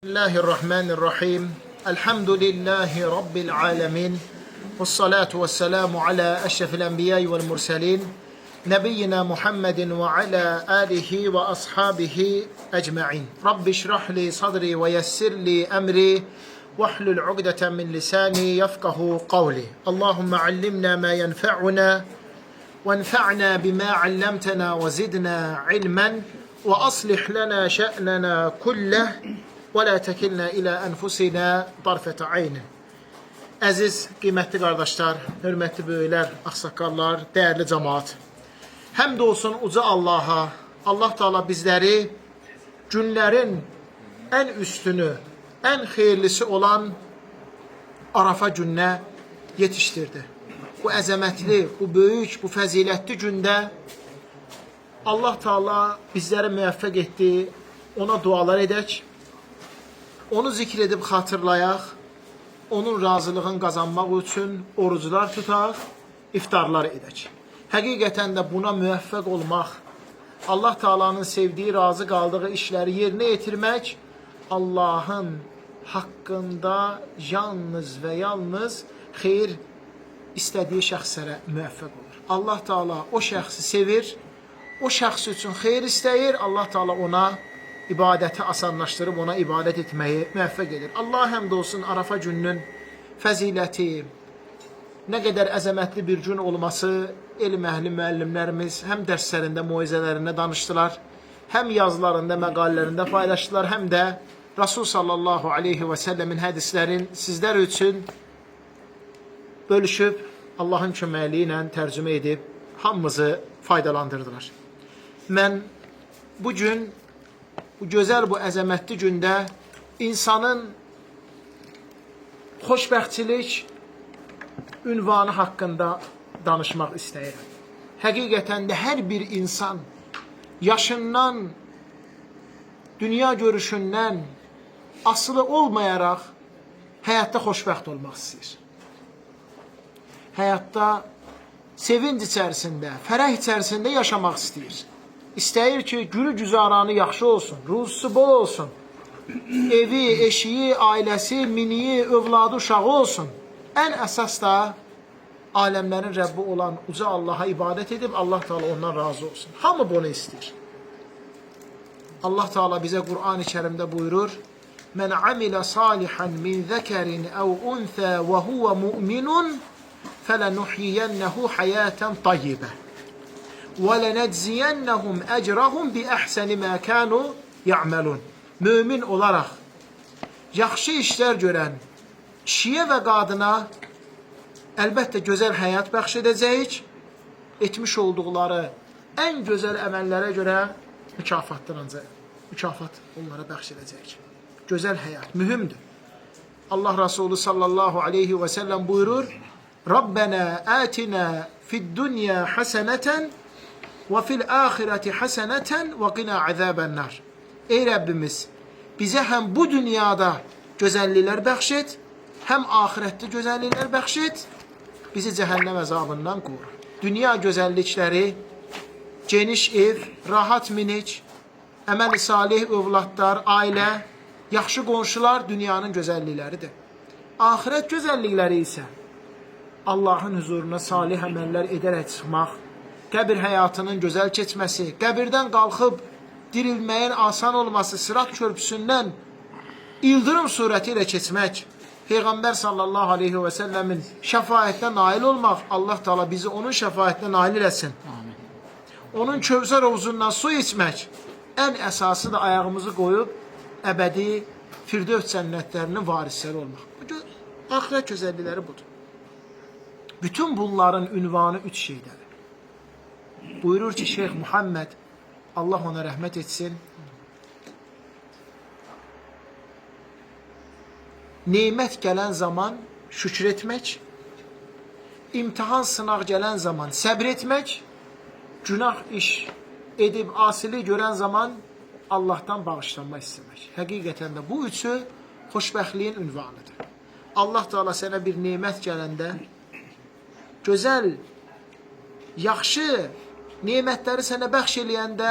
Bismillahirrahmanirrahim. Elhamdülillahi Rabbil alemin. Vessalatu vesselamu ala eşrefil enbiya'i vel murselin. Nebiyyina Muhammedin ve ala alihi ve ashabihi ecma'in. Rabbi şrahli sadri ve yessirli emri. Vahlul ugdeten min lisani yefkahu kavli. Allahümme allimna ma yenfa'una. وانفعنا بما علمتنا وزدنا علما وأصلح لنا شأننا كله ولا تكلنا إلى أنفسنا طرفة عين. Əziz, qiymətli qardaşlar, hörmətli böyüklər, ağsaqqallar, dəyərli cəmaat. Həmd olsun uca Allaha. Allah Teala bizləri günlərin ən üstünü, ən xeyirlisi olan Arafa gününə yetişdirdi. Bu əzəmətli, bu böyük, bu fəzilətli gündə Allah Teala bizləri müvəffəq etdi. Ona dualar edək, onu zikr edib xatırlayaq, onun razılığını qazanmaq üçün oruclar tutaq, iftarlar edək. Həqiqətən də buna müvəffəq olmaq, Allah Teala'nın sevdiyi, razı qaldığı işləri yerinə yetirmək, Allahın haqqında yalnız və yalnız xeyir istədiyi şəxslərə müvəffəq olur. Allah Teala o şəxsi sevir, o şəxs üçün xeyir istəyir, Allah Teala ona ibadəti asanlaşdırıb, ona ibadət etməyi müvəffəq edir. Allah həmd olsun Arafa gününün fəziləti, nə qədər əzəmətli bir gün olması, elm əhli müəllimlərimiz həm dərslərində, moizələrində danışdılar, həm yazılarında, məqalələrində paylaşdılar, həm də Rasul sallallahu aleyhi və səlləmin hədislərin sizlər üçün bölüşüb, Allahın köməkliyi ilə tərcümə edib, hamımızı faydalandırdılar. Mən bugün, bu gözəl, bu əzəmətli gündə insanın xoşbəxtçilik ünvanı haqqında danışmaq istəyirəm. Həqiqətən də hər bir insan yaşından, dünya görüşündən asılı olmayaraq həyatda xoşbəxt olmaq istəyir. Həyatda sevinc içərisində, fərəh içərisində yaşamaq istəyir. İstəyir ki, günü güzaranı yaxşı olsun, ruzisi bol olsun, evi, eşiyi, ailəsi, miniyi, övladı, uşağı olsun. Ən əsas da aləmlərin Rəbbi olan uca Allaha ibadət edib, Allah Teala ondan razı olsun. Hamı bunu istəyir. Allah Teala bizə Qur'an-ı Kərimdə buyurur, Mən amilə salihan min zəkərin əv unthə və huvə mu'minun فَلَنُحْيِيَنَّهُ حَيَاةً طَيِّبَةً وَلَنَجْزِيَنَّهُمْ أَجْرَهُمْ بِأَحْسَنِ مَا كَانُوا يَعْمَلُونَ. Mümin olaraq yaxşı işlər görən kişiyə və qadına əlbəttə gözəl həyat bəxş edəcəyik, etmiş olduqları ən gözəl əməllərə görə mükafat onlara bəxş edəcəyik. Gözəl həyat mühümdür. Allah Resulü sallallahu aleyhi və səlləm buyurur, Rabbena atina fid dunya haseneten ve fil ahireti haseneten ve qina azabennar. Ey Rəbbimiz, bizə həm bu dünyada gözəlliklər bəxş et, həm ahirətdə gözəlliklər bəxş et, bizi cəhənnəm əzabından qoru. Dünya gözəllikləri, geniş ev, rahat minik, əməl-i salih övladlar, ailə, yaxşı qonşular dünyanın gözəllikləridir. Ahirət gözəllikləri isə Allahın huzuruna salih əməllər edərək çıxmaq, qəbir həyatının gözəl keçməsi, qəbirdən qalxıb dirilməyin asan olması, sırat körpüsündən ildırım surəti ilə keçmək, Peyğəmbər sallallahu aleyhi və səlləmin şəfaətinə nail olmaq, Allah Teala bizi onun şəfaətinə nail eləsin. Onun Kövsər hovuzundan su içmək, ən əsası da ayağımızı qoyub, əbədi Firdevs cənnətlərinin varisləri olmaq. Axirət gözəllikləri budur. Bütün bunların ünvanı üç şeydədir. Buyurur ki, Şeyx Muhammed, Allah ona rəhmət etsin, nemət gələn zaman şükür etmək, imtihan, sınaq gələn zaman səbr etmək, günah iş edib asili görən zaman Allahdan bağışlanma istəmək. Həqiqətən də bu üçü xoşbəxtliyin ünvanıdır. Allah Teala sənə bir nemət gələndə, gözəl, yaxşı nemətləri sənə bəxş eləyəndə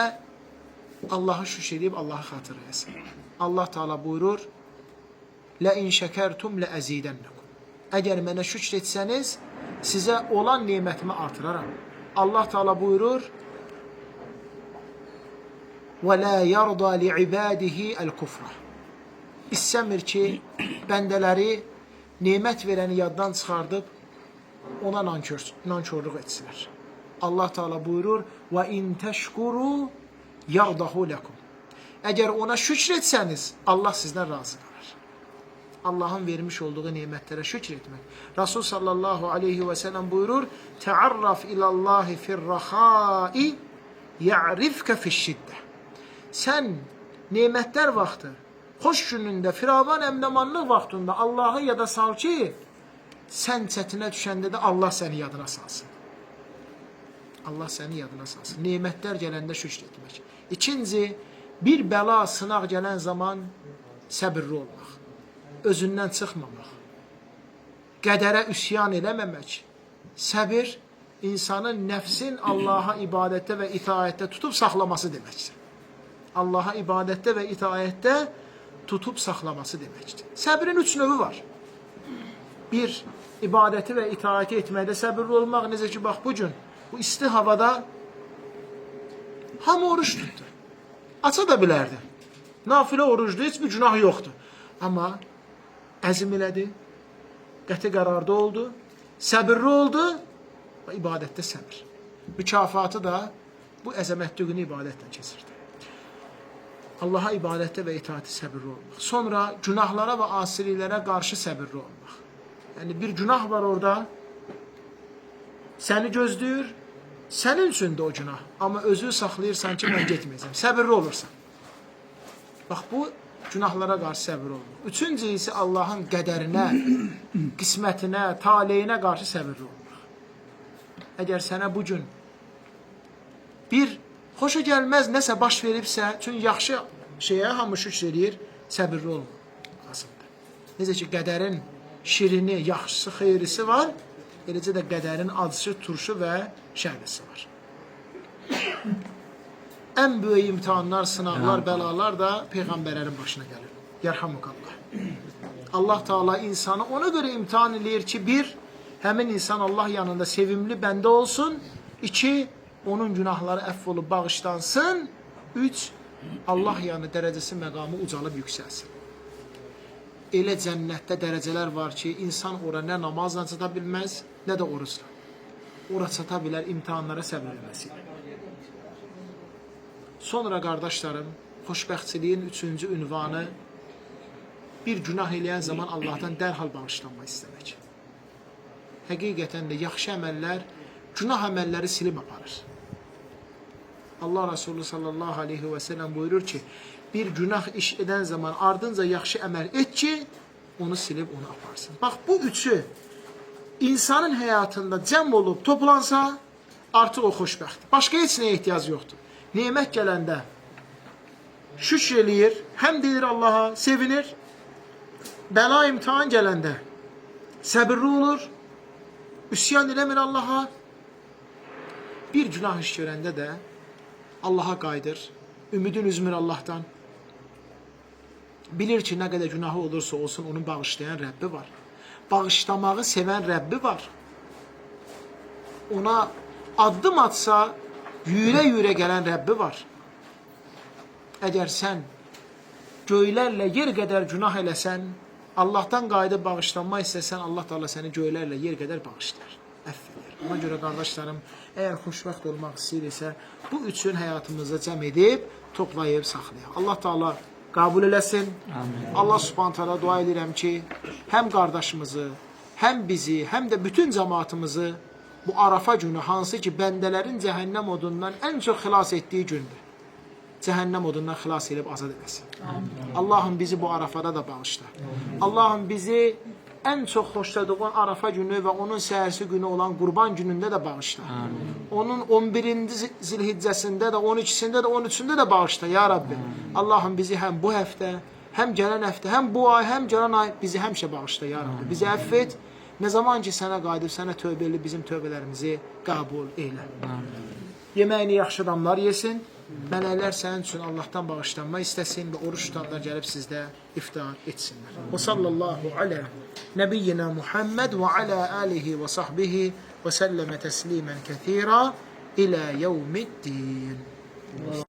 Allah'a şükür edib Allah'a xatırlayasın. Allah Teala buyurur, لَاِنْ شَكَرْتُمْ لَأَزِيدَنَّكُمْ Əgər mənə şükr etsəniz, sizə olan nemətimi artıraram. Allah Teala buyurur, وَلَا يَرْضَى لِعِبَادِهِ الْكُفْرَ İstəmir ki, bəndələri nemət verəni yaddan çıxardıb, ona nankörlük etsinlər. Allah Teala buyurur, وَاِنْ تَشْكُرُوا يَرْضَهُ لَكُمْ Əgər ona şükr etsəniz, Allah sizdən razı qalır. Allah'ın vermiş olduğu nimetlere şükür etmek. Resul sallallahu aleyhi ve sellem buyurur, Tearraf ilallahi firrahai ya'rifke fişşidde. Sen nimetler vaxtı, xoş günündə, firavan əmnəmanlıq vaxtında Allah'ı yada sal ki, sən çətinə düşəndə də Allah səni yadına salsın. Allah səni yadına salsın. Nimətlər gələndə şükür etmək. İkinci, bir bəla, sınaq gələn zaman səbirli olmaq. Özündən çıxmamaq. Qədərə üsyan eləməmək. Səbir, insanın nəfsin Allaha ibadətdə və itaətdə tutub saxlaması deməkdir. Allaha ibadətdə və itaətdə tutub saxlaması deməkdir. Səbrin üç növü var. Bir, ibadəti və itaəti etməkdə səbirli olmaq. Necə ki, bax, bu gün, bu isti havada hamı oruç tutdu. Aça da bilərdi. Nafilə orucdur, heç bir günah yoxdur. Amma əzm elədi, qəti qərarda oldu, səbirli oldu və ibadətdə səbir. Mükafatı da bu əzəmətli günü ibadətlə keçirdi. Allaha ibadətdə və itaati səbirli olmaq. Sonra günahlara və asililərə qarşı səbirli olmaq. Yəni bir günah var orada, səni gözləyir, sənin üçün də o günah. Amma özü saxlayırsan ki, mən getməyəcəm. Səbirli olursan. Bax, bu günahlara qarşı səbirli olmaq. Üçüncü isə Allahın qədərinə, qismətinə, taleyinə qarşı səbirli olmaq. Əgər sənə bugün bir xoşa gəlməz nəsə baş veribsə, çünki yaxşı şeyə hamı şükür edir, səbirli olmaq lazımdır. Necə ki, qədərin şirini, yaxşısı, xeyrisi var, eləcə də qədərin acısı, turşu və şərlisi var. Ən böyük imtihanlar, sınaqlar, bəlalar da Peyğəmbərlərin başına gəlir. Yərhamukallah. Allah Teala insanı ona görə imtihan edir ki, bir, həmin insan Allah yanında sevimli bəndə olsun. İki, onun günahları əfv olub bağışlansın. Üç, Allah yanı dərəcəsi, məqamı ucalıb yüksəlsin. Elə cənnətdə dərəcələr var ki, insan ora nə namazla çata bilməz, nə də orucla. Ora çata bilər imtihanlara səbir etməsiyle. Sonra qardaşlarım, xoşbəxtçiliyin üçüncü ünvanı bir günah eləyən zaman Allah'tan dərhal bağışlanma istəmək. Həqiqətən də yaxşı əməllər, günah əməlləri silib aparır. Allah Resulü sallallahu aleyhi ve sellem buyurur ki, bir günah iş edən zaman ardınca yaxşı əməl et ki, onu silib onu aparsın. Bax, bu üçü insanın həyatında cəm olub toplansa, artıq o xoşbəxtdir. Başqa heç nəyə ehtiyac yoxdur. Nemət gələndə şükr eləyir, həm deyir Allaha, sevinir. Bəla imtihan gələndə səbirli olur, üsyan eləmir Allaha. Bir günah iş görəndə də Allaha qayıdır, ümidin üzmür Allah'tan. Bilir ki, nə qədər günahı olursa olsun, onun bağışlayan Rəbbi var. Bağışlamağı sevən Rəbbi var. Ona addım atsa, yüyürə-yüyürə gələn Rəbbi var. Əgər sən göylərlə yer qədər günah eləsən, Allah'tan qayıdıb bağışlanma istəsən, Allah Teala səni göylərlə yer qədər bağışlar, əff edir. Ona görə qardaşlarım, əgər xoşbəxt olmaq istəyirsə, bu üçün həyatımızda cəm edib, toplayıb, saxlayaq. Allah Teala qəbul eləsin. Amin. Allah Subhanahu Teala dua edirəm ki, həm qardaşımızı, həm bizi, həm də bütün cəmaatımızı bu Arafa günü, hansı ki, bəndələrin cəhənnəm odundan ən çox xilas etdiyi gündür. Cəhənnəm odundan xilas edib azad eləsin. Allah'ım bizi bu Arafada da bağışla. Allah'ım bizi ən çox xoşladığın Arafa günü və onun səhərsi günü olan Qurban günündə də bağışla. Onun 11-ci zilhiccəsində də, 12-sində də, 13-ündə də bağışla, ya Rabbi. Allah'ım bizi həm bu həftə, həm gələn həftə, həm bu ay, həm gələn ay bizi həmişə bağışla, ya Rabbi. Bizi əff et. Nə zaman ki, sənə qayıdıb, sənə tövbə elə, bizim tövbələrimizi qəbul elə. Yeməyini yaxşı adamlar yesin. Mələklər sənin üçün Allahdan bağışlanma istəsin və oruç tutanlar gəlib sizdə iftar etsinlər. Və sallallahu alə nəbiyyina Muhammed və alə alihi və sahbihi və səlləmə təslimən kəthira ilə yevmiddin.